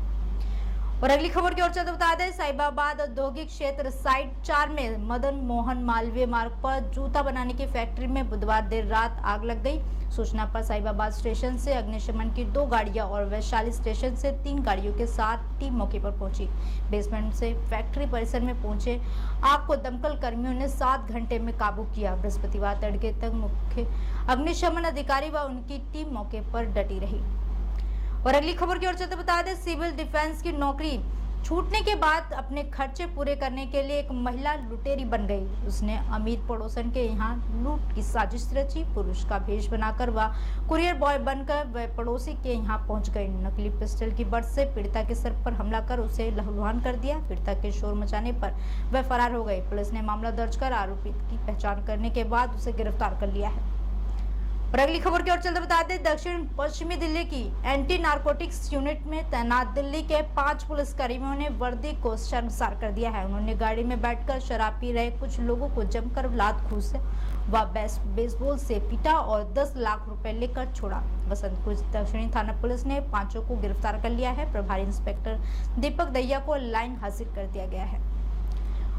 और अगली खबर की ओर चलते बता दें, साहिबाबाद औद्योगिक क्षेत्र साइट 4 में मदन मोहन मालवीय मार्ग पर जूता बनाने की फैक्ट्री में बुधवार देर रात आग लग गई। सूचना पर साहिबाबाद स्टेशन से अग्निशमन की 2 गाड़ियां और वैशाली स्टेशन से 3 गाड़ियों के साथ टीम मौके पर पहुंची। बेसमेंट से फैक्ट्री परिसर में पहुंचे आग को दमकल कर्मियों ने 7 घंटे में काबू किया। बृहस्पतिवार तड़के तक मुख्य अग्निशमन अधिकारी व उनकी टीम मौके पर डटी रही। और अगली खबर की ओर चलते बता दें, सिविल डिफेंस की नौकरी छूटने के बाद अपने खर्चे पूरे करने के लिए एक महिला लुटेरी बन गई। उसने अमीर पड़ोसन के यहाँ लूट की साजिश रची। पुरुष का भेष बनाकर वह कुरियर बॉय बनकर वह पड़ोसी के यहाँ पहुंच गई। नकली पिस्टल की बट से पीड़िता के सिर पर हमला कर उसे लहूलुहान कर दिया। पीड़िता के शोर मचाने पर वह फरार हो गई। पुलिस ने मामला दर्ज कर आरोपी की पहचान करने के बाद उसे गिरफ्तार कर लिया है। और अगली खबर की ओर चलते बता दें, दक्षिण पश्चिमी दिल्ली की एंटी नारकोटिक्स यूनिट में तैनात दिल्ली के 5 पुलिसकर्मियों ने वर्दी को शर्मसार कर दिया है। उन्होंने गाड़ी में बैठकर शराब पी रहे कुछ लोगों को जमकर लात घूंस व बेसबॉल से पीटा और 10 लाख रुपए लेकर छोड़ा। बसंत कुछ दक्षिणी थाना पुलिस ने 5 को गिरफ्तार कर लिया है। प्रभारी इंस्पेक्टर दीपक दहिया को लाइन हाजिर कर दिया गया है।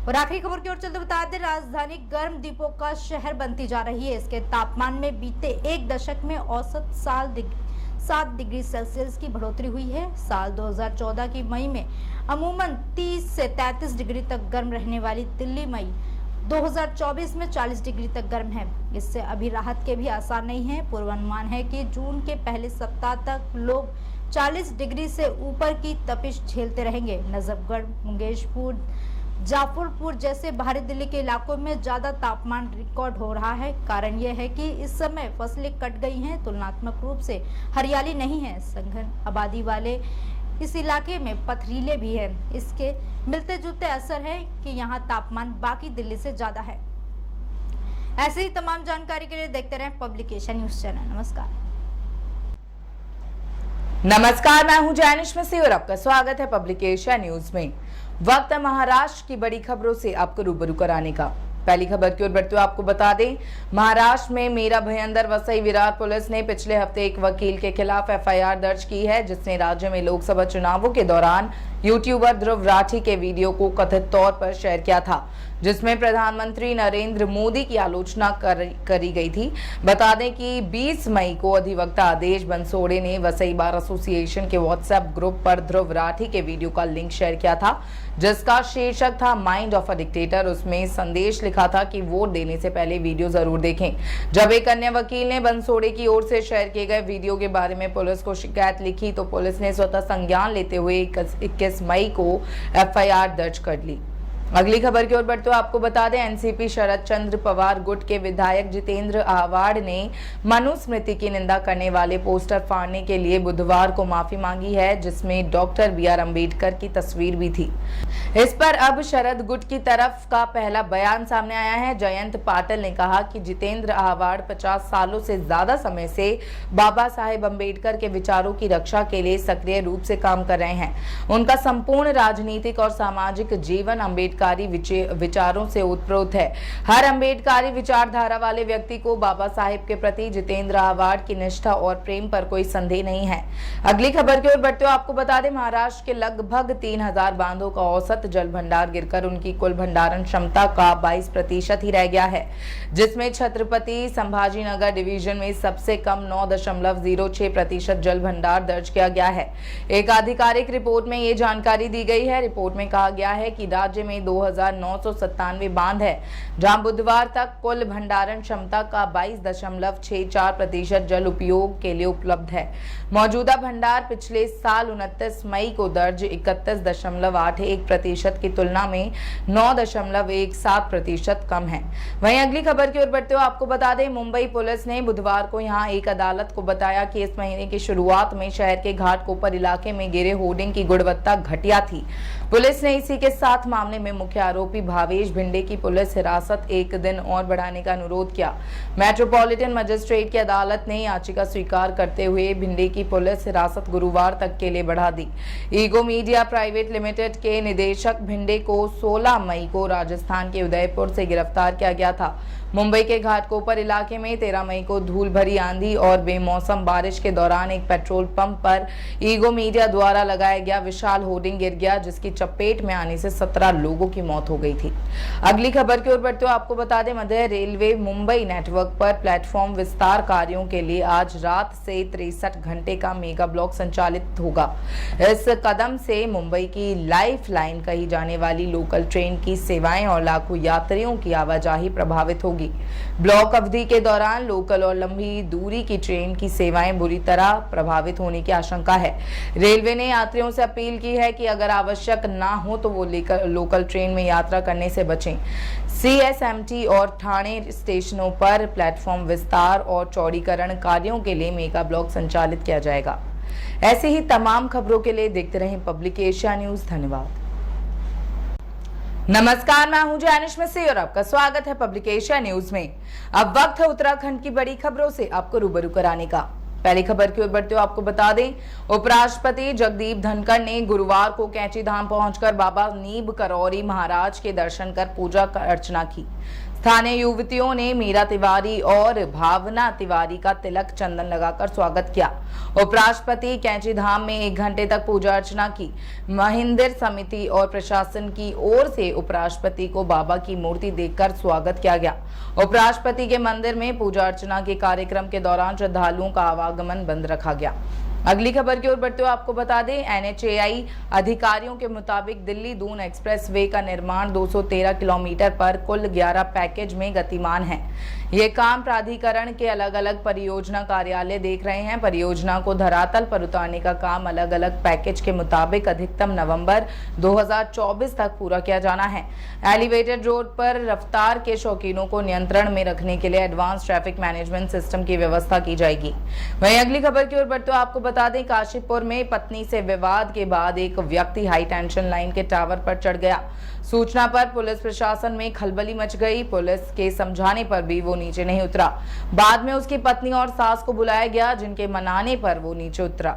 और आखिरी खबर की ओर चलते बता दें, राजधानी गर्म द्वीपों का शहर बनती जा रही है। इसके तापमान में बीते एक दशक में औसत 7 डिग्री सेल्सियस की बढ़ोतरी हुई है। साल 2014 की मई में अमूमन 30 से 33 डिग्री तक गर्म रहने वाली दिल्ली मई 2024 में 40 डिग्री तक गर्म है। इससे अभी राहत के भी आसार नहीं है। पूर्वानुमान है कि जून के पहले सप्ताह तक लोग 40 डिग्री से ऊपर की तपिश झेलते रहेंगे। नजफगढ़, मुंगेशपुर, जाफरपुर जैसे बाहरी दिल्ली के इलाकों में ज्यादा तापमान रिकॉर्ड हो रहा है। कारण यह है कि इस समय फसलें कट गई हैं, तुलनात्मक रूप से हरियाली नहीं है। संघन आबादी वाले इस इलाके में पथरीले भी है। इसके मिलते जुलते असर है कि यहाँ तापमान बाकी दिल्ली से ज्यादा है। ऐसे ही तमाम जानकारी के लिए देखते रहें पब्लिकेशन न्यूज चैनल। नमस्कार, मैं हूं जैनिश मसीह और आपका स्वागत है पब्लिकेशन न्यूज में। वक्त है महाराष्ट्र की बड़ी खबरों से आपको रूबरू कराने का। पहली खबर की ओर बढ़ते हुए आपको बता दें, महाराष्ट्र में मेरा भयंदर वसई विरार पुलिस ने पिछले हफ्ते एक वकील के खिलाफ एफआईआर दर्ज की है, जिसने राज्य में लोकसभा चुनावों के दौरान यूट्यूबर ध्रुव राठी के वीडियो को कथित तौर पर शेयर किया था, जिसमें प्रधानमंत्री नरेंद्र मोदी की आलोचना करी गई थी। बता दें कि 20 मई को अधिवक्ता आदेश बंसोड़े ने वसई बार एसोसिएशन के व्हाट्सएप ग्रुप पर ध्रुव राठी के वीडियो का लिंक शेयर किया था, जिसका शीर्षक था माइंड ऑफ अ डिक्टेटर। उसमें संदेश लिखा था कि वोट देने से पहले वीडियो जरूर देखें। जब एक अन्य वकील ने बंसोड़े की ओर से शेयर किए गए वीडियो के बारे में पुलिस को शिकायत लिखी, तो पुलिस ने स्वतः संज्ञान लेते हुए 21 मई को एफआईआर दर्ज कर ली। अगली खबर की ओर बढ़ते हुए आपको बता दें, एनसीपी शरद चंद्र पवार गुट के विधायक जितेंद्र आह्वाड ने मनुस्मृति की निंदा करने वाले पोस्टर फाड़ने के लिए बुधवार को माफी मांगी है, जिसमें डॉक्टर BR अम्बेडकर की तस्वीर भी थी। इस पर अब शरद गुट की तरफ का पहला बयान सामने आया है। जयंत पाटिल ने कहा कि जितेंद्र आह्वाड 50 सालों से ज्यादा समय से बाबा साहेब अम्बेडकर के विचारों की रक्षा के लिए सक्रिय रूप से काम कर रहे हैं। उनका संपूर्ण राजनीतिक और सामाजिक जीवन अम्बेडकर विचारों से उत्प्रोत है। हर अम्बेडकरी विचारधारा वाले व्यक्ति को बाबा साहेब के प्रति जितेंद्र आह्वाड की निष्ठा और प्रेम पर कोई संदेह नहीं है। अगली खबर की ओर बढ़ते हुए आपको बता दें, महाराष्ट्र के लगभग 3000 बांधों का औसत जल भंडार गिरकर उनकी कुल भंडारण क्षमता का 22% ही रह गया है, जिसमें छत्रपति संभाजीनगर डिवीजन में सबसे कम 9.06% जल भंडार दर्ज किया गया है। एक आधिकारिक रिपोर्ट में ये जानकारी दी गई है। रिपोर्ट में कहा गया है कि राज्य में 2997 बांध है, जहां बुधवार तक कुल भंडारण क्षमता का 22.64% जल उपयोग के लिए उपलब्ध है। मौजूदा भंडार पिछले साल 29 मई को दर्ज 31.81% की तुलना में 9.17% कम है। वहीं अगली खबर की ओर बढ़ते हुए आपको बता दें, मुंबई पुलिस ने बुधवार को यहां एक अदालत को बताया कि इस महीने की शुरुआत में शहर के घाटकोपर इलाके में गिरे होर्डिंग की गुणवत्ता घटिया थी। पुलिस ने इसी के साथ मामले में मुख्य आरोपी भावेश भिंडे की पुलिस हिरासत 1 दिन और बढ़ाने का अनुरोध किया। मेट्रोपॉलिटन मजिस्ट्रेट की अदालत ने याचिका स्वीकार करते हुए भिंडे की पुलिस हिरासत गुरुवार तक के लिए बढ़ा दी। ईगो मीडिया प्राइवेट लिमिटेड के निदेशक भिंडे को 16 मई को राजस्थान के उदयपुर से गिरफ्तार किया गया था। मुंबई के घाटकोपर इलाके में 13 मई को धूल भरी आंधी और बेमौसम बारिश के दौरान एक पेट्रोल पंप पर ईगो मीडिया द्वारा लगाया गया विशाल होर्डिंग गिर गया, जिसकी चपेट में आने से 17 लोगों की मौत हो गई थी। अगली खबर की ओर बढ़ते हुए आपको बता दें, मध्य रेलवे मुंबई नेटवर्क पर प्लेटफॉर्म विस्तार कार्यों के लिए आज रात से 63 घंटे का मेगा ब्लॉक संचालित होगा। इस कदम से मुंबई की लाइफ लाइन कही जाने वाली लोकल ट्रेन की सेवाएं और लाखों यात्रियों की आवाजाही प्रभावित होगी। ब्लॉक अवधि के दौरान लोकल और लंबी दूरी की ट्रेन की सेवाएं बुरी तरह प्रभावित होने की आशंका है। रेलवे ने यात्रियों से अपील की है कि अगर आवश्यक ना हो तो वो लोकल ट्रेन में यात्रा करने से बचें। CSMT और ठाणे स्टेशनों पर प्लेटफॉर्म विस्तार और चौड़ीकरण कार्यों के लिए मेगा ब्लॉक संचालित किया जाएगा। ऐसे ही तमाम खबरों के लिए देखते रहें पब्लिक एशिया न्यूज। धन्यवाद। नमस्कार, मैं हूं जैनिश मिसी और आपका स्वागत है पब्लिक एशिया न्यूज में। अब वक्त है उत्तराखंड की बड़ी खबरों से आपको रूबरू कराने का। पहली खबर की ओर बढ़ते हुए आपको बता दें, उपराष्ट्रपति जगदीप धनखड़ ने गुरुवार को कैंची धाम पहुंचकर बाबा नीब करौरी महाराज के दर्शन कर पूजा अर्चना की। स्थानीय युवतियों ने मीरा तिवारी और भावना तिवारी का तिलक चंदन लगाकर स्वागत किया। उपराष्ट्रपति कैंची धाम में 1 घंटे तक पूजा अर्चना की। महिंदर समिति और प्रशासन की ओर से उपराष्ट्रपति को बाबा की मूर्ति देखकर स्वागत किया गया। उपराष्ट्रपति के मंदिर में पूजा अर्चना के कार्यक्रम के दौरान श्रद्धालुओं का आवागमन बंद रखा गया। अगली खबर की ओर बढ़ते हुए आपको बता दें, NHAI अधिकारियों के मुताबिक दिल्ली दून एक्सप्रेस वे का निर्माण 213 किलोमीटर पर कुल 11 पैकेज में गतिमान है। ये काम प्राधिकरण के अलग अलग परियोजना कार्यालय देख रहे हैं। परियोजना को धरातल पर उतारने का काम अलग अलग पैकेज के मुताबिक अधिकतम नवंबर 2024 तक पूरा किया जाना है। एलिवेटेड रोड पर रफ्तार के शौकीनों को नियंत्रण में रखने के लिए एडवांस ट्रैफिक मैनेजमेंट सिस्टम की व्यवस्था की जाएगी। वहीं अगली खबर की ओर बढ़ते हुए आपको बता दें, काशीपुर में पत्नी से विवाद के बाद एक व्यक्ति हाई टेंशन लाइन के टावर पर चढ़ गया। सूचना पर पुलिस प्रशासन में खलबली मच गई। पुलिस के समझाने पर भी वो नीचे नहीं उतरा। बाद में उसकी पत्नी और सास को बुलाया गया, जिनके मनाने पर वो नीचे उतरा।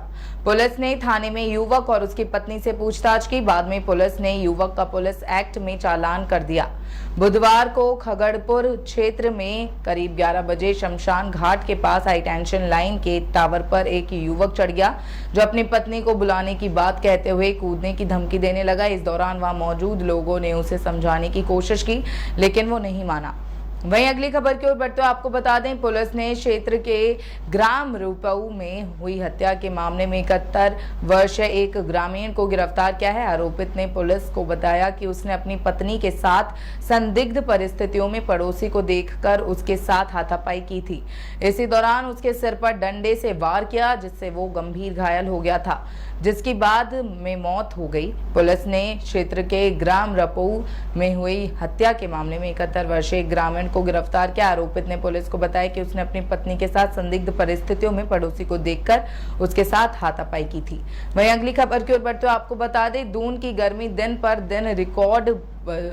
पुलिस ने थाने में युवक और उसकी पत्नी से पूछताछ की। बाद में पुलिस ने युवक का पुलिस एक्ट में चालान कर दिया। बुधवार को खगड़पुर क्षेत्र में करीब 11 बजे शमशान घाट के पास हाई टेंशन लाइन के टावर पर एक युवक चढ़ गया, जो अपनी पत्नी को बुलाने की बात कहते हुए कूदने की धमकी देने लगा। इस दौरान वहां मौजूद लोगों ने उसे समझाने की कोशिश की, लेकिन वो नहीं माना। वहीं अगली खबर की ओर बढ़ते हुए आपको बता दें, पुलिस ने क्षेत्र के ग्राम रूपऊ में हुई हत्या के मामले में 71 वर्षीय एक ग्रामीण को गिरफ्तार किया है। आरोपित ने पुलिस को बताया कि उसने अपनी पत्नी के साथ संदिग्ध परिस्थितियों में पड़ोसी को देखकर उसके साथ हाथापाई की थी। इसी दौरान उसके सिर पर डंडे से वार किया, जिससे वो गंभीर घायल हो गया था, जिसकी बाद में मौत हो गई। पुलिस ने क्षेत्र के ग्राम रपऊ में हुई हत्या के मामले में 71 वर्षीय ग्रामीण को गिरफ्तार किया। आरोपित ने पुलिस को बताया कि उसने अपनी पत्नी के साथ संदिग्ध परिस्थितियों में पड़ोसी को देखकर उसके साथ हाथापाई की थी। वहीं अगली खबर की ओर बढ़ते हुए आपको बता दें, दून की गर्मी दिन पर दिन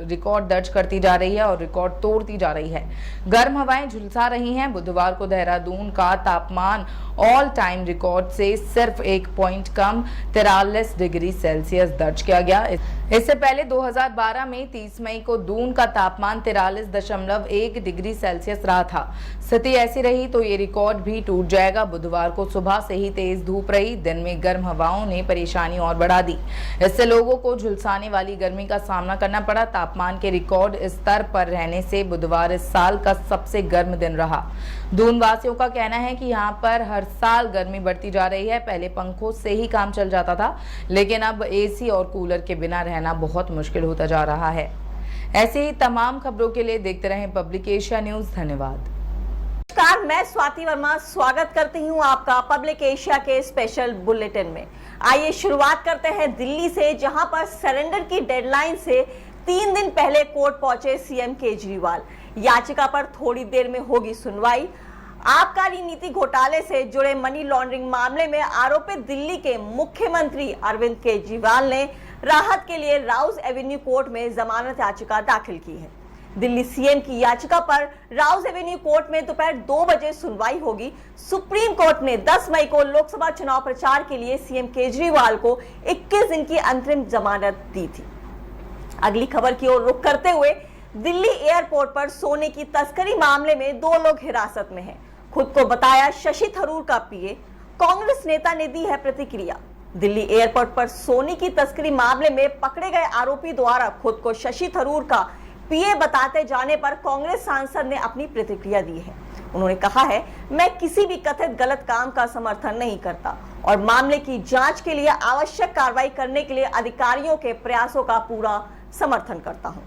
रिकॉर्ड दर्ज करती जा रही है और रिकॉर्ड तोड़ती जा रही है। गर्म हवाएं झुलसा रही हैं। बुधवार को देहरादून का तापमान ऑल टाइम रिकॉर्ड से सिर्फ 1 पॉइंट कम 43 डिग्री सेल्सियस दर्ज किया गया। इससे पहले 2012 में 30 मई को दून का तापमान 43.1 डिग्री सेल्सियस रहा था। स्थिति ऐसी रही तो ये रिकॉर्ड भी टूट जाएगा। बुधवार को सुबह से ही तेज धूप रही। दिन में गर्म हवाओं ने परेशानी और बढ़ा दी। इससे लोगों को झुलसाने वाली गर्मी का सामना करना पड़ा। तापमान के रिकॉर्ड स्तर पर रहने से बुधवार इस साल का सबसे गर्म दिन रहा। दून वासियों का कहना है कि यहाँ पर हर साल गर्मी बढ़ती जा रही है। पहले पंखों से ही काम चल जाता था, लेकिन अब एसी और कूलर के बिना रहना बहुत मुश्किल होता जा रहा है। ऐसे ही तमाम खबरों के लिए देखते रहें पब्लिक एशिया न्यूज। धन्यवाद। नमस्कार, मैं स्वाति वर्मा स्वागत करती हूं आपका पब्लिक एशिया के स्पेशल बुलेटिन में। आइए शुरुआत करते हैं दिल्ली से, जहां पर सरेंडर की डेडलाइन से 3 दिन पहले कोर्ट पहुंचे सीएम केजरीवाल। याचिका पर थोड़ी देर में होगी सुनवाई। आबकारी नीति घोटाले से जुड़े मनी लॉन्ड्रिंग मामले में आरोपित दिल्ली के मुख्यमंत्री अरविंद केजरीवाल ने राहत के लिए राउज एवेन्यू कोर्ट में जमानत याचिका दाखिल की है। दिल्ली सीएम की याचिका पर राउज एवेन्यू कोर्ट में दोपहर 2 बजे सुनवाई होगी। सुप्रीम कोर्ट ने 10 मई को लोकसभा चुनाव प्रचार के लिए सीएम केजरीवाल को 21 दिन की अंतरिम जमानत दी थी। अगली खबर की ओर रुख करते हुए, दिल्ली एयरपोर्ट पर सोने की तस्करी मामले में 2 लोग हिरासत में हैं। खुद को बताया शशि थरूर का पीए, कांग्रेस नेता ने दी है प्रतिक्रिया। दिल्ली एयरपोर्ट पर सोने की तस्करी मामले में पकड़े गए आरोपी द्वारा खुद को शशि थरूर का पीए बताते जाने पर कांग्रेस सांसद ने अपनी प्रतिक्रिया दी है। उन्होंने कहा है, मैं किसी भी कथित गलत काम का समर्थन नहीं करता और मामले की जांच के लिए आवश्यक कार्रवाई करने के लिए अधिकारियों के प्रयासों का पूरा समर्थन करता हूं।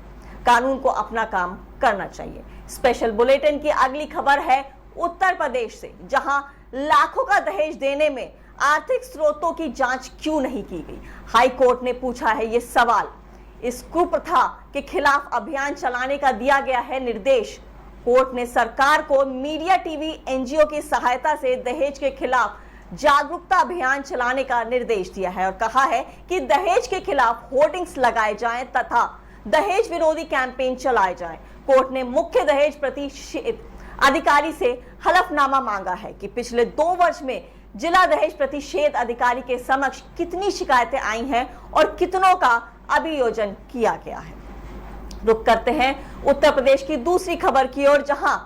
कानून को अपना काम करना चाहिए। स्पेशल बुलेटिन की अगली खबर है उत्तर प्रदेश से, जहां लाखों का दहेज देने में आर्थिक स्रोतों की जांच क्यों नहीं की गई। हाई कोर्ट ने पूछा है ये सवाल। इस कुप्रथा के खिलाफ अभियान चलाने का दिया गया है निर्देश। कोर्ट ने सरकार को मीडिया, टीवी, एनजीओ की सहायता से दहेज के खिलाफ जागरूकता अभियान चलाने का निर्देश दिया है और कहा है कि दहेज के खिलाफ होर्डिंग्स लगाए जाएं तथा दहेज विरोधी कैंपेन चलाए जाएं। कोर्ट ने मुख्य दहेज प्रतिशत अधिकारी से हलफनामा मांगा है कि पिछले 2 वर्ष में जिला दहेज प्रतिशत अधिकारी के समक्ष कितनी शिकायतें आई हैं और कितनों का अभियोजन किया गया है। रुक करते हैं उत्तर प्रदेश की दूसरी खबर की ओर, जहां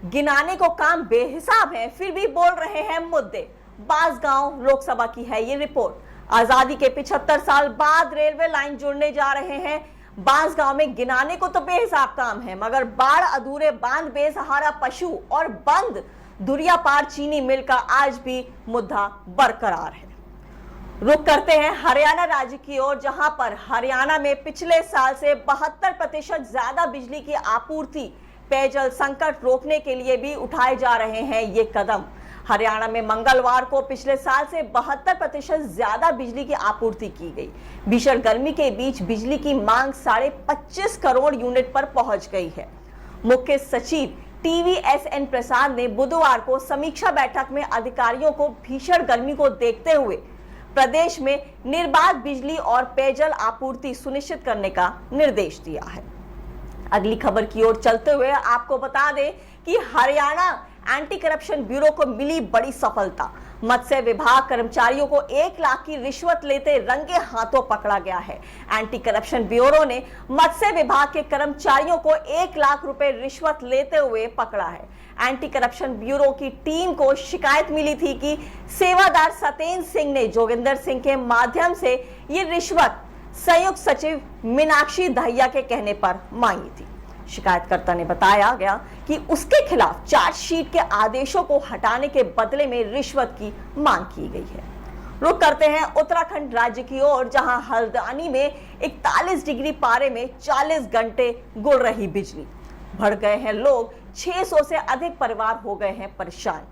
गिनाने को काम बेहिसाब है फिर भी बोल रहे हैं मुद्दे। बांसगांव लोकसभा की है ये रिपोर्ट। आजादी के 75 साल बाद रेलवे लाइन जुड़ने जा रहे हैं। बांसगांव में गिनाने को तो बेहिसाब काम है, मगर बाढ़, अधूरे बांध, बेसहारा पशु और बंद दुरियापार चीनी मिल का आज भी मुद्दा बरकरार है। रुक करते हैं हरियाणा राज्य की ओर, जहां पर हरियाणा में पिछले साल से 72% ज्यादा बिजली की आपूर्ति, पेयजल संकट रोकने के लिए भी उठाए जा रहे हैं ये कदम। हरियाणा में मंगलवार को पिछले साल से 72% ज्यादा बिजली की आपूर्ति की गई। भीषण गर्मी के बीच बिजली की मांग 25.5 करोड़ यूनिट पर पहुंच गई है। मुख्य सचिव TVSN प्रसाद ने बुधवार को समीक्षा बैठक में अधिकारियों को भीषण गर्मी को देखते हुए प्रदेश में निर्बाध बिजली और पेयजल आपूर्ति सुनिश्चित करने का निर्देश दिया है। अगली खबर की ओर चलते हुए आपको बता दें कि हरियाणा एंटी करप्शन ब्यूरो को मिली बड़ी सफलता। मत्स्य विभाग कर्मचारियों को 1 लाख की रिश्वत लेते रंगे हाथों पकड़ा गया है। एंटी करप्शन ब्यूरो ने मत्स्य विभाग के कर्मचारियों को 1 लाख रुपए रिश्वत लेते हुए पकड़ा है। एंटी करप्शन ब्यूरो की टीम को शिकायत मिली थी कि सेवादार सतेंद्र सिंह ने जोगिंदर सिंह के माध्यम से ये रिश्वत संयुक्त सचिव मीनाक्षी दहिया के कहने पर मांगी थी। शिकायतकर्ता ने बताया गया कि उसके खिलाफ चार्जशीट के आदेशों को हटाने के बदले में रिश्वत की मांग की गई है। रुक करते हैं उत्तराखंड राज्य की ओर, जहां हल्द्वानी में 41 डिग्री पारे में 40 घंटे गुल रही बिजली। बढ़ गए हैं लोग, 600 से अधिक परिवार हो गए हैं परेशान।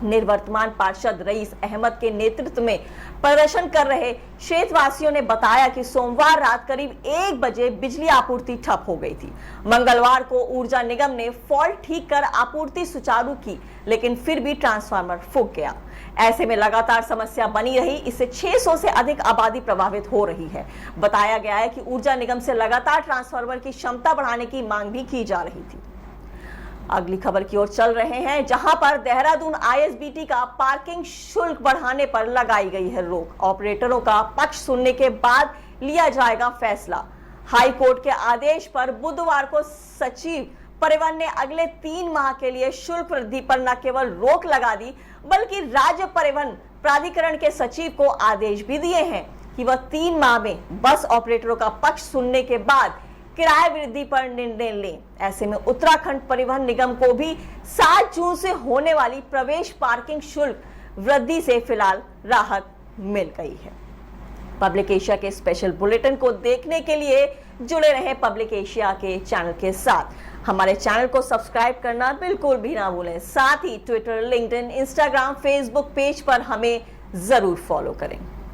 निवर्तमान पार्षद रईस अहमद के नेतृत्व में प्रदर्शन कर रहे क्षेत्रवासियों ने बताया कि सोमवार रात करीब 1 बजे बिजली आपूर्ति ठप हो गई थी। मंगलवार को ऊर्जा निगम ने फॉल्ट ठीक कर आपूर्ति सुचारू की, लेकिन फिर भी ट्रांसफार्मर फूंक गया। ऐसे में लगातार समस्या बनी रही। इससे 600 से अधिक आबादी प्रभावित हो रही है। बताया गया है कि ऊर्जा निगम से लगातार ट्रांसफार्मर की क्षमता बढ़ाने की मांग भी की जा रही थी। अगली खबर की ओर चल रहे हैं, जहां पर देहरादून ISBT का पार्किंग शुल्क बढ़ाने पर लगाई गई है रोक। ऑपरेटरों का पक्ष सुनने के बाद लिया जाएगा फैसला। हाई कोर्ट के आदेश पर बुधवार को सचिव परिवहन ने अगले 3 माह के लिए शुल्क वृद्धि पर न केवल रोक लगा दी, बल्कि राज्य परिवहन प्राधिकरण के सचिव को आदेश भी दिए हैं कि वह 3 माह में बस ऑपरेटरों का पक्ष सुनने के बाद किराए वृद्धि पर निर्णय लें। ऐसे में उत्तराखंड परिवहन निगम को भी 7 जून से होने वाली प्रवेश पार्किंग शुल्क वृद्धि से फिलहाल राहत मिल गई है। पब्लिक एशिया के स्पेशल बुलेटिन को देखने के लिए जुड़े रहे पब्लिक एशिया के चैनल के साथ। हमारे चैनल को सब्सक्राइब करना बिल्कुल भी ना भूलें। साथ ही Twitter, LinkedIn, Instagram, Facebook page पर हमें जरूर फॉलो करें।